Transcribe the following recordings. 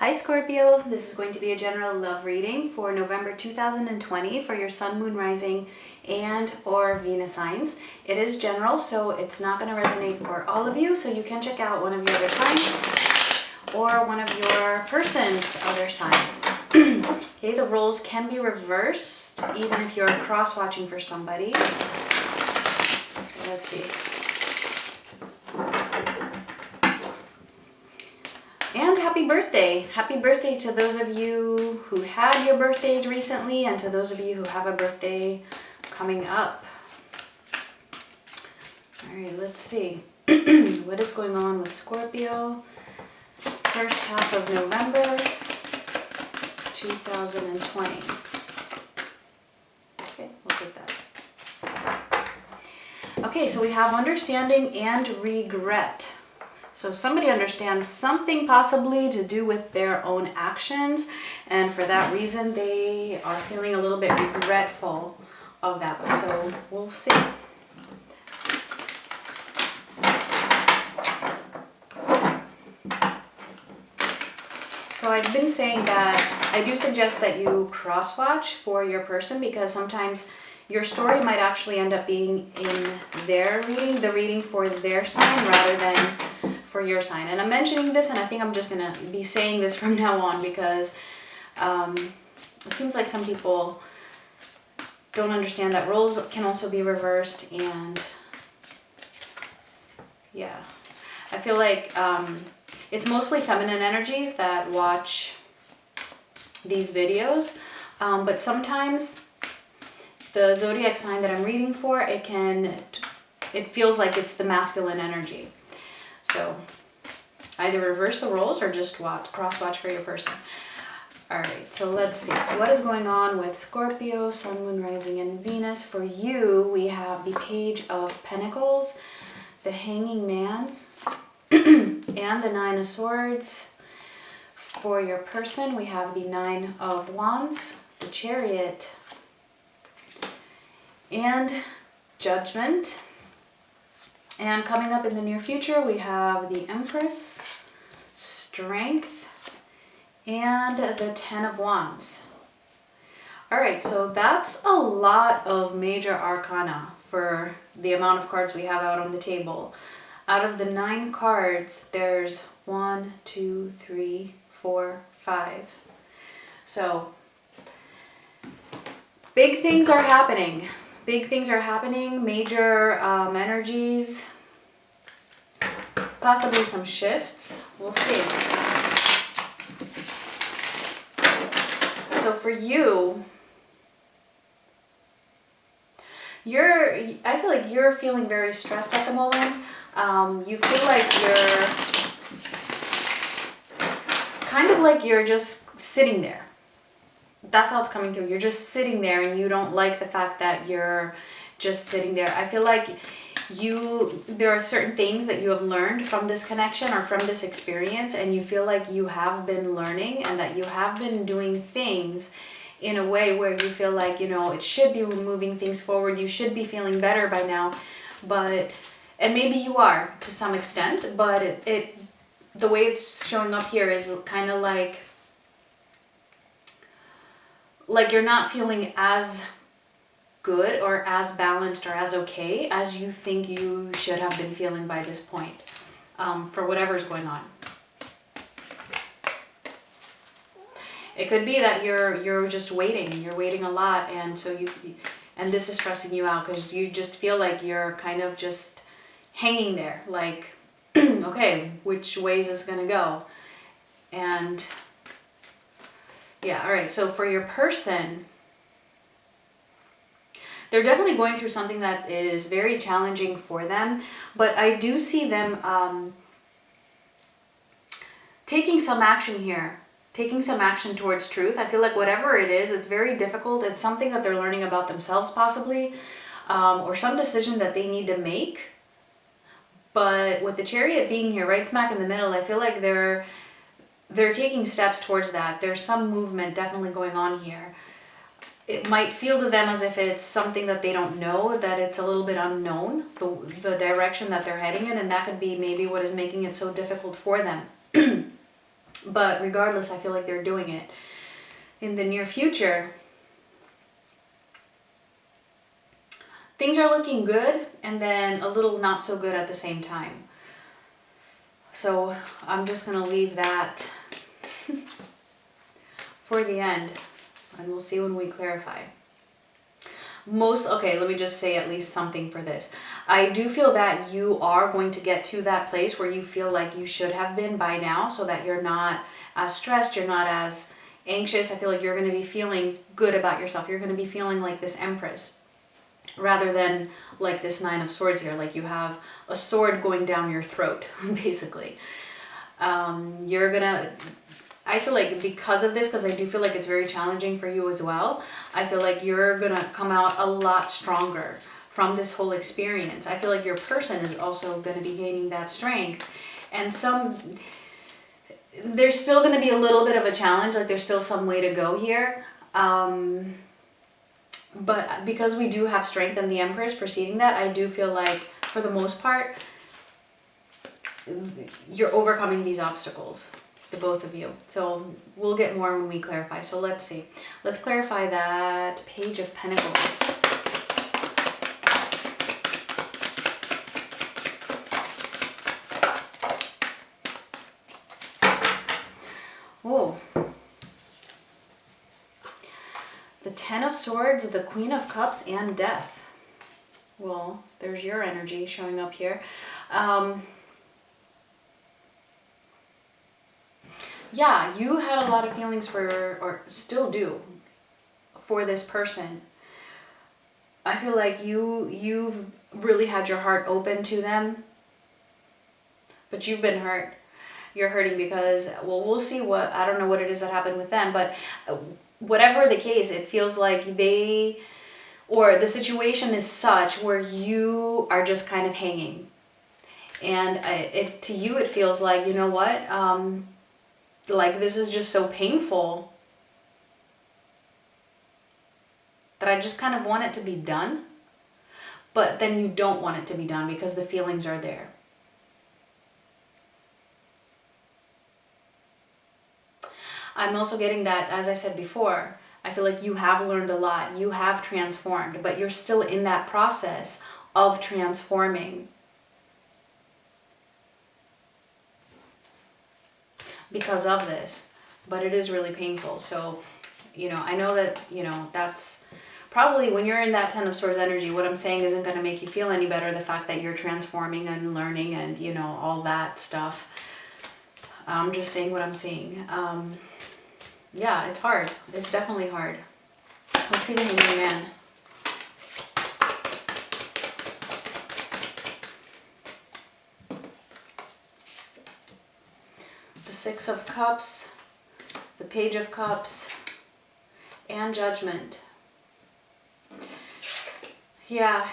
Hi Scorpio, this is going to be a general love reading for November 2020 for your Sun, Moon, Rising, and or Venus signs. It is general, so it's not going to resonate for all of you, so you can check out one of your other signs or one of your person's other signs. Okay, the roles can be reversed even if you're cross-watching for somebody. Okay, let's see. And happy birthday! Happy birthday to those of you who had your birthdays recently and to those of you who have a birthday coming up. Alright, let's see. What is going on with Scorpio? First half of November 2020. Okay, we'll take that. Okay, so we have understanding and regret. So somebody understands something possibly to do with their own actions, and for that reason they are feeling a little bit regretful of that. So we'll see. So I've been saying that I do suggest that you cross-watch for your person, because sometimes your story might actually end up being in their reading, the reading for their sign rather than for your sign. And I'm mentioning this, and I think I'm just gonna be saying this from now on, because it seems like some people don't understand that roles can also be reversed. And yeah, I feel like it's mostly feminine energies that watch these videos, but sometimes the zodiac sign that I'm reading for, it feels like it's the masculine energy. So either reverse the roles or just cross-watch for your person. All right, so let's see. What is going on with Scorpio, Sun, Moon, Rising, and Venus? For you, we have the Page of Pentacles, the Hanging Man, and the Nine of Swords. For your person, we have the Nine of Wands, the Chariot, and Judgment. And coming up in the near future, we have the Empress, Strength, and the Ten of Wands. All right, so that's a lot of major arcana for the amount of cards we have out on the table. Out of the 9 cards, there's 1, 2, 3, 4, 5. So big things are happening. Big things are happening, major energies, possibly some shifts. We'll see. So for you, I feel like you're feeling very stressed at the moment. You feel like you're kind of like you're just sitting there. That's how it's coming through. You're just sitting there and you don't like the fact that you're just sitting there. I feel like there are certain things that you have learned from this connection or from this experience, and you feel like you have been learning and that you have been doing things in a way where you feel like, you know, it should be moving things forward. You should be feeling better by now, and maybe you are to some extent, but the way it's showing up here is kind of like you're not feeling as good or as balanced or as okay as you think you should have been feeling by this point, for whatever's going on. It could be that you're just waiting. You're waiting a lot, and so and this is stressing you out because you just feel like you're kind of just hanging there, like, okay, which way is this gonna go? And yeah, all right, so for your person, they're definitely going through something that is very challenging for them, but I do see them taking some action here, taking some action towards truth. I feel like whatever it is, it's very difficult. It's something that they're learning about themselves possibly, or some decision that they need to make. But with the Chariot being here right smack in the middle, I feel like they're taking steps towards that. There's some movement definitely going on here. It might feel to them as if it's something that they don't know, that it's a little bit unknown, the direction that they're heading in, and that could be maybe what is making it so difficult for them. But regardless, I feel like they're doing it. In the near future, things are looking good and then a little not so good at the same time. So I'm just going to leave that for the end, and we'll see when we clarify. Okay, let me just say at least something for this. I do feel that you are going to get to that place where you feel like you should have been by now, so that you're not as stressed, you're not as anxious. I feel like you're going to be feeling good about yourself. You're going to be feeling like this Empress, rather than like this Nine of Swords here, like you have a sword going down your throat, basically. You're gonna, I feel like because of this, because I do feel like it's very challenging for you as well, I feel like you're gonna come out a lot stronger from this whole experience. I feel like your person is also gonna be gaining that strength. And there's still gonna be a little bit of a challenge, like there's still some way to go here. But because we do have strength in the Empress preceding that, I do feel like for the most part, you're overcoming these obstacles, the both of you. So we'll get more when we clarify. So let's see. Let's clarify that Page of Pentacles. Oh. The Ten of Swords, the Queen of Cups, and Death. Well, there's your energy showing up here. Yeah, you had a lot of feelings for, or still do, for this person. I feel like you've really had your heart open to them, but you've been hurt. You're hurting because, well, we'll see what, I don't know what it is that happened with them, but whatever the case, it feels like the situation is such where you are just kind of hanging. And to you, it feels like, you know what, like this is just so painful that I just kind of want it to be done. But then you don't want it to be done because the feelings are there. I'm also getting that, as I said before, I feel like you have learned a lot. You have transformed, but you're still in that process of transforming. Because of this, but it is really painful. So, you know, I know that, you know, that's probably when you're in that Ten of Swords energy, what I'm saying isn't going to make you feel any better. The fact that you're transforming and learning and, you know, all that stuff. I'm just saying what I'm seeing. Yeah, it's hard. It's definitely hard. Let's see the Hanged Man. The Six of Cups, the Page of Cups, and Judgment. Yeah,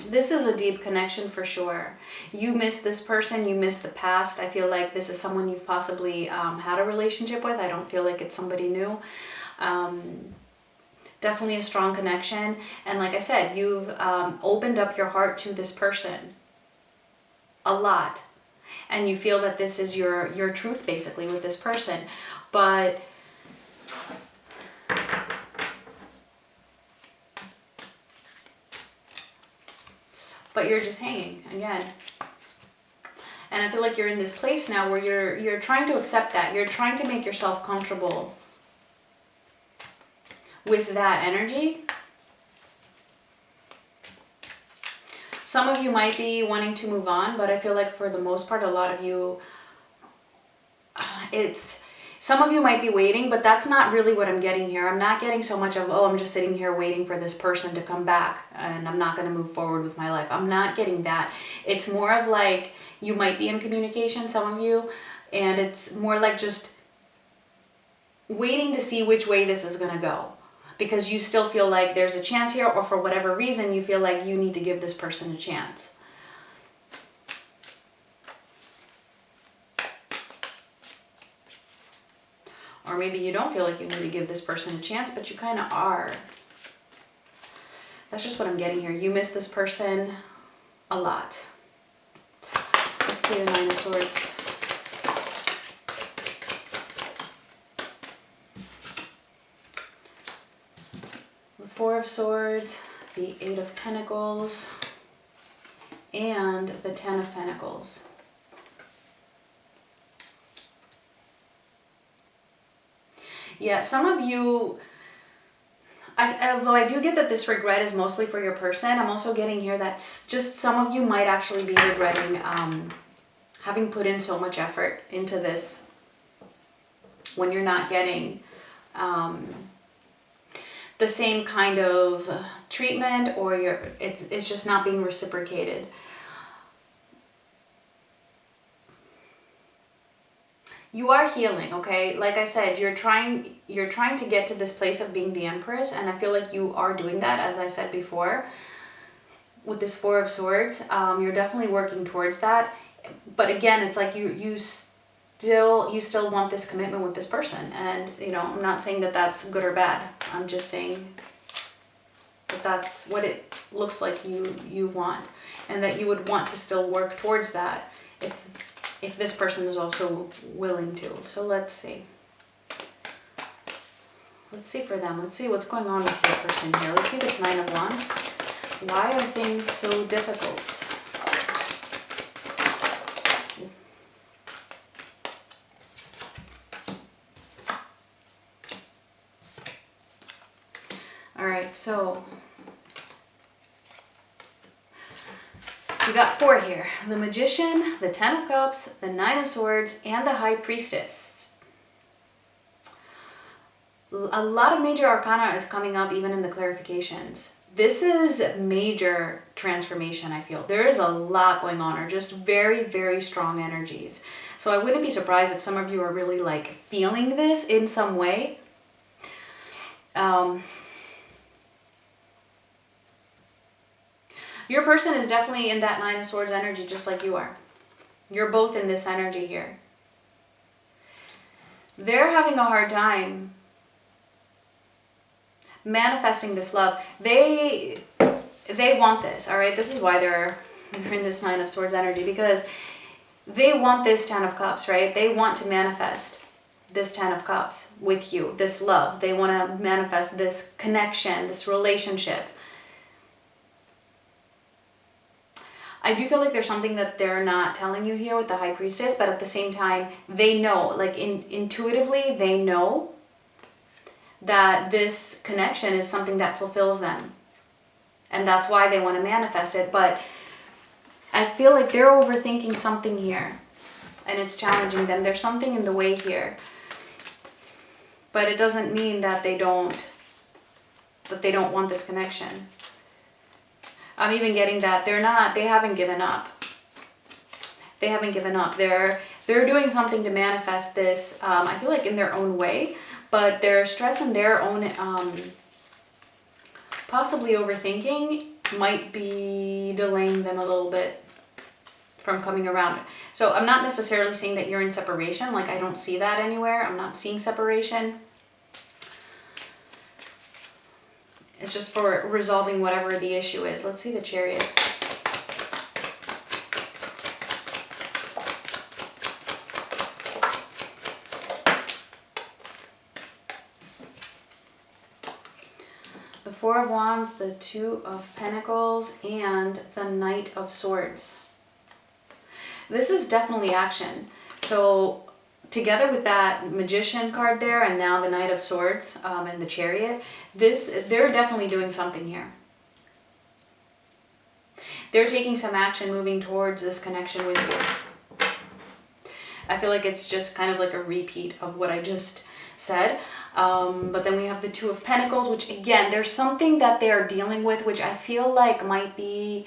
this is a deep connection for sure. You miss this person, you miss the past. I feel like this is someone you've possibly had a relationship with. I don't feel like it's somebody new. Definitely a strong connection. And like I said, you've opened up your heart to this person a lot. And you feel that this is your truth basically with this person. But you're just hanging again. And I feel like you're in this place now where you're trying to accept that. You're trying to make yourself comfortable with that energy. Some of you might be wanting to move on, but I feel like for the most part, a lot of you, some of you might be waiting, but that's not really what I'm getting here. I'm not getting so much of, oh, I'm just sitting here waiting for this person to come back and I'm not going to move forward with my life. I'm not getting that. It's more of like, you might be in communication, some of you, and it's more like just waiting to see which way this is going to go. Because you still feel like there's a chance here, or for whatever reason, you feel like you need to give this person a chance. Or maybe you don't feel like you need to give this person a chance, but you kind of are. That's just what I'm getting here. You miss this person a lot. Let's see the Nine of Swords. Four of Swords, the Eight of Pentacles, and the Ten of Pentacles. Yeah, some of you, although I do get that this regret is mostly for your person, I'm also getting here that just some of you might actually be regretting having put in so much effort into this when you're not getting the same kind of treatment, or it's just not being reciprocated. You are healing, okay? Like I said, you're trying to get to this place of being the Empress, and I feel like you are doing that, as I said before. With this Four of Swords, you're definitely working towards that. But again, it's like you still want this commitment with this person, and you know, I'm not saying that that's good or bad. I'm just saying that that's what it looks like you want, and that you would want to still work towards that if this person is also willing to. So let's see. Let's see for them. Let's see what's going on with your person here. Let's see this Nine of Wands. Why are things so difficult? All right, so we got four here. The Magician, the Ten of Cups, the Nine of Swords, and the High Priestess. A lot of major arcana is coming up even in the clarifications. This is major transformation, I feel. There is a lot going on, or just very, very strong energies. So I wouldn't be surprised if some of you are really like feeling this in some way. Your person is definitely in that Nine of Swords energy, just like you are. You're both in this energy here. They're having a hard time manifesting this love. They want this, all right? This is why they're in this Nine of Swords energy, because they want this Ten of Cups, right? They want to manifest this Ten of Cups with you, this love. They want to manifest this connection, this relationship. I do feel like there's something that they're not telling you here with the High Priestess, but at the same time, they know, like intuitively, they know that this connection is something that fulfills them. And that's why they want to manifest it. But I feel like they're overthinking something here, and it's challenging them. There's something in the way here. But it doesn't mean that they don't want this connection. I'm even getting that they haven't given up. They haven't given up. They're doing something to manifest this, I feel like in their own way, but their stress and their own, possibly overthinking might be delaying them a little bit from coming around. So I'm not necessarily saying that you're in separation. Like, I don't see that anywhere. I'm not seeing separation. It's just for resolving whatever the issue is. Let's see the Chariot. The Four of Wands, the Two of Pentacles, and the Knight of Swords. This is definitely action. So together with that Magician card there, and now the Knight of Swords and the Chariot, they're definitely doing something here. They're taking some action moving towards this connection with you. I feel like it's just kind of like a repeat of what I just said. But then we have the Two of Pentacles, which again, there's something that they are dealing with, which I feel like might be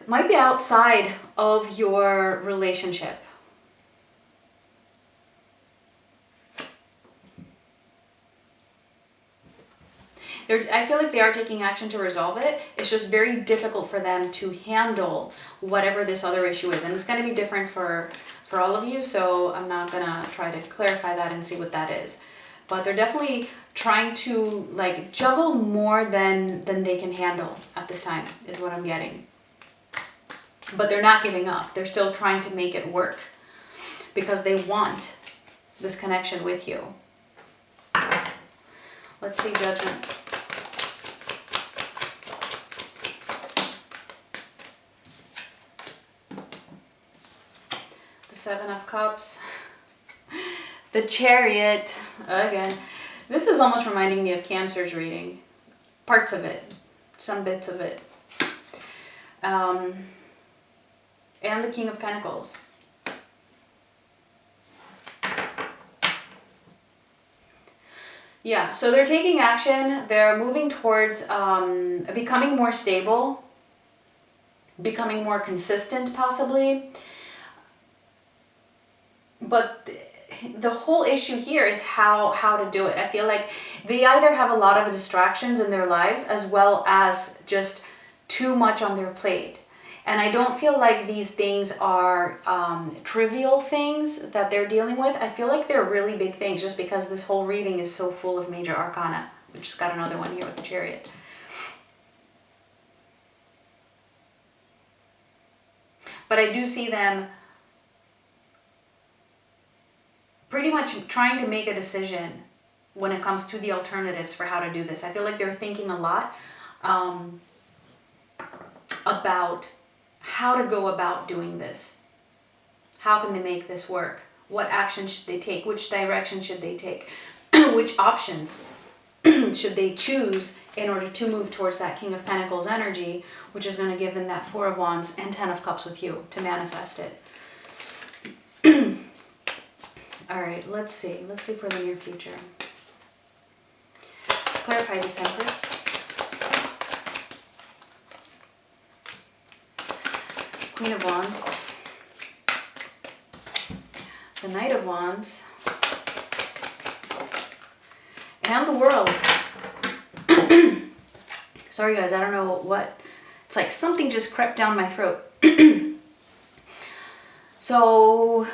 outside of your relationship. I feel like they are taking action to resolve it. It's just very difficult for them to handle whatever this other issue is. And it's going to be different for all of you, so I'm not going to try to clarify that and see what that is. But they're definitely trying to like juggle more than they can handle at this time, is what I'm getting. But they're not giving up. They're still trying to make it work because they want this connection with you. Let's see Judgment. Seven of Cups. The Chariot. Again. This is almost reminding me of Cancer's reading. Parts of it. Some bits of it. And the King of Pentacles. Yeah, so they're taking action. They're moving towards becoming more stable, becoming more consistent possibly. But the whole issue here is how to do it. I feel like they either have a lot of distractions in their lives as well as just too much on their plate. And I don't feel like these things are trivial things that they're dealing with. I feel like they're really big things just because this whole reading is so full of major arcana. We just got another one here with the Chariot. But I do see them pretty much trying to make a decision when it comes to the alternatives for how to do this. I feel like they're thinking a lot about how to go about doing this. How can they make this work? What action should they take? Which direction should they take? Which options should they choose in order to move towards that King of Pentacles energy, which is going to give them that Four of Wands and Ten of Cups with you to manifest it. All right, let's see. Let's see for the near future. Clarify this, Empress. Queen of Wands. The Knight of Wands. And the World. Sorry guys, I don't know what. It's like something just crept down my throat. So,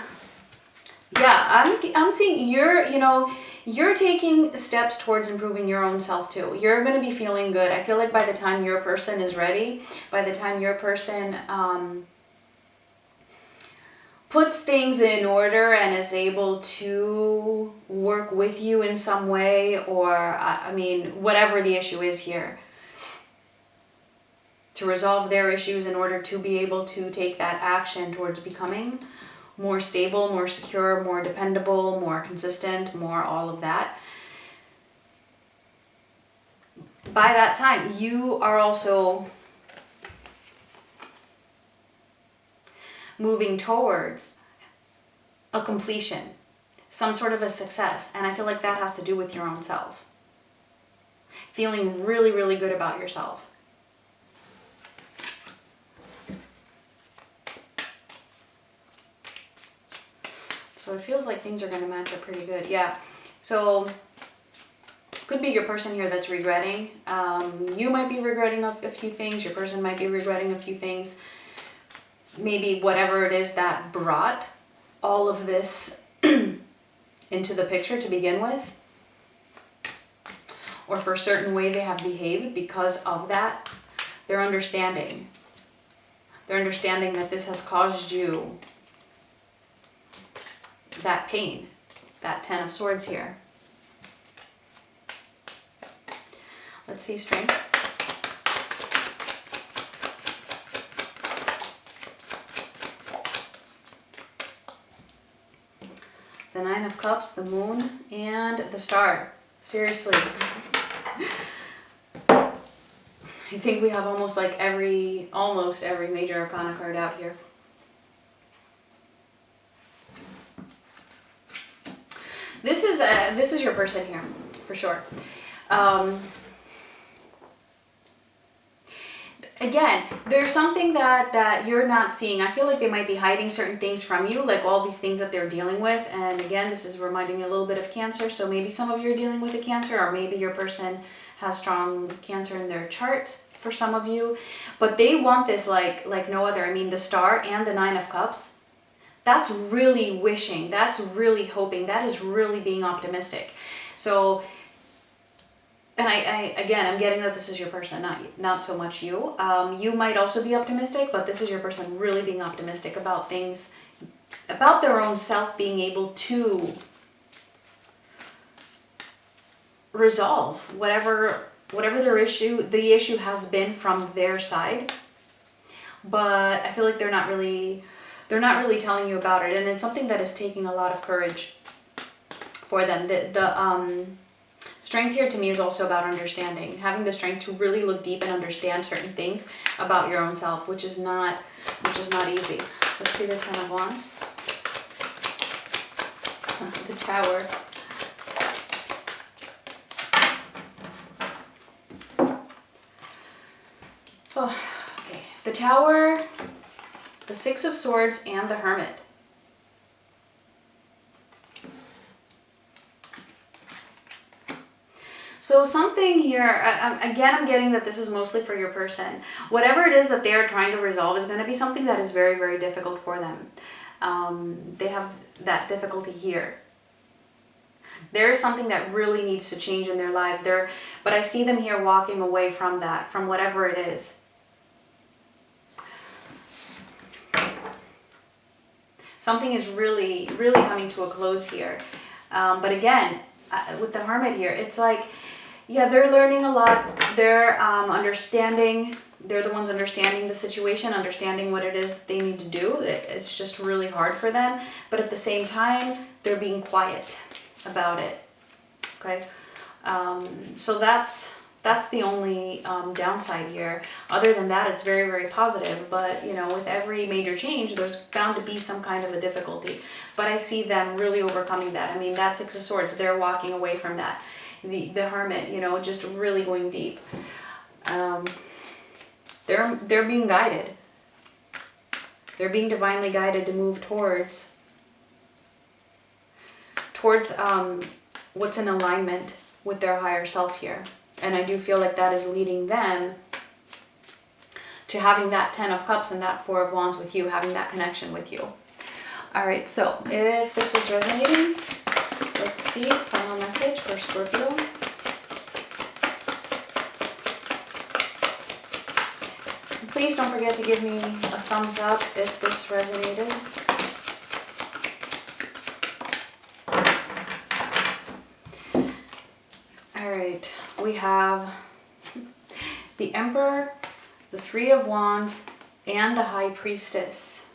yeah, I'm seeing you're taking steps towards improving your own self too. You're going to be feeling good. I feel like by the time your person is ready, by the time your person puts things in order and is able to work with you in some way, or I mean, whatever the issue is here, to resolve their issues in order to be able to take that action towards becoming more stable, more secure, more dependable, more consistent, more all of that. By that time, you are also moving towards a completion, some sort of a success. And I feel like that has to do with your own self. Feeling really, really good about yourself. So it feels like things are going to match up pretty good. Yeah. So could be your person here that's regretting. You might be regretting a few things. Your person might be regretting a few things. Maybe whatever it is that brought all of this into the picture to begin with. Or for a certain way they have behaved because of that. They're understanding. They're understanding that this has caused you that pain. That Ten of Swords here. Let's see strength. The Nine of Cups, the Moon, and the Star. Seriously. I think we have almost every major arcana card out here. This is your person here, for sure. Again, there's something that you're not seeing. I feel like they might be hiding certain things from you, like all these things that they're dealing with. And again, this is reminding me a little bit of Cancer. So maybe some of you are dealing with a Cancer, or maybe your person has strong Cancer in their chart for some of you. But they want this like no other. I mean, the Star and the Nine of Cups. That's really wishing. That's really hoping. That is really being optimistic. So, and I'm getting that this is your person, not so much you. You might also be optimistic, but this is your person really being optimistic about things, about their own self being able to resolve whatever the issue has been from their side. But I feel like they're they're not really telling you about it. And it's something that is taking a lot of courage for them. The strength here to me is also about understanding, having the strength to really look deep and understand certain things about your own self, which is not easy. Let's see the Ten of Wands. The Tower. Oh, okay. The Tower, the Six of Swords, and the Hermit. So something here, again, I'm getting that this is mostly for your person. Whatever it is that they are trying to resolve is going to be something that is very, very difficult for them. They have that difficulty here. There is something that really needs to change in their lives. But I see them here walking away from that, from whatever it is. Something is really, really coming to a close here. But again, with the Hermit here, it's like, yeah, they're learning a lot. They're understanding. They're the ones understanding the situation, understanding what it is that they need to do. It's just really hard for them. But at the same time, they're being quiet about it. Okay, so that's the only downside here. Other than that, it's very, very positive. But you know, with every major change, there's bound to be some kind of a difficulty. But I see them really overcoming that. I mean, that Six of Swords, they're walking away from that. The Hermit, you know, just really going deep. They're being guided. They're being divinely guided to move towards what's in alignment with their higher self here. And I do feel like that is leading them to having that Ten of Cups and that Four of Wands with you, having that connection with you. All right, so if this was resonating, let's see, final message for Scorpio. Please don't forget to give me a thumbs up if this resonated. All right, we have the Emperor, the Three of Wands, and the High Priestess.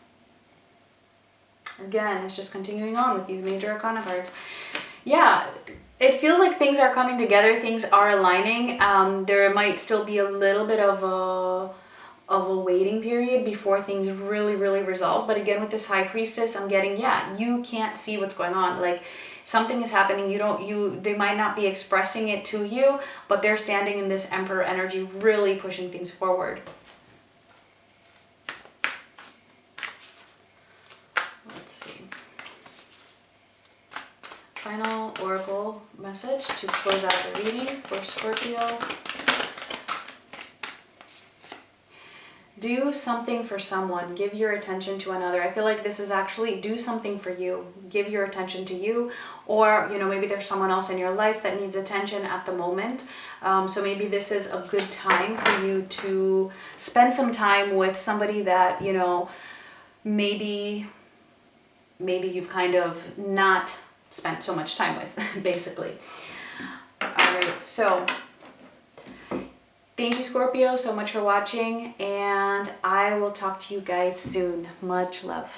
Again, it's just continuing on with these major arcana cards. Yeah, it feels like things are coming together. Things are aligning. There might still be a little bit of a waiting period before things really, really resolve. But again, with this High Priestess, I'm getting, yeah, you can't see what's going on. Like, something is happening. They might not be expressing it to you, but they're standing in this Emperor energy, really pushing things forward. Final oracle message to close out the reading for Scorpio. Do something for someone. Give your attention to another. I feel like this is actually do something for you. Give your attention to you. Or, you know, maybe there's someone else in your life that needs attention at the moment. So maybe this is a good time for you to spend some time with somebody that, you know, maybe you've kind of not spent so much time with, basically. All right, so thank you, Scorpio, so much for watching, and I will talk to you guys soon. Much love.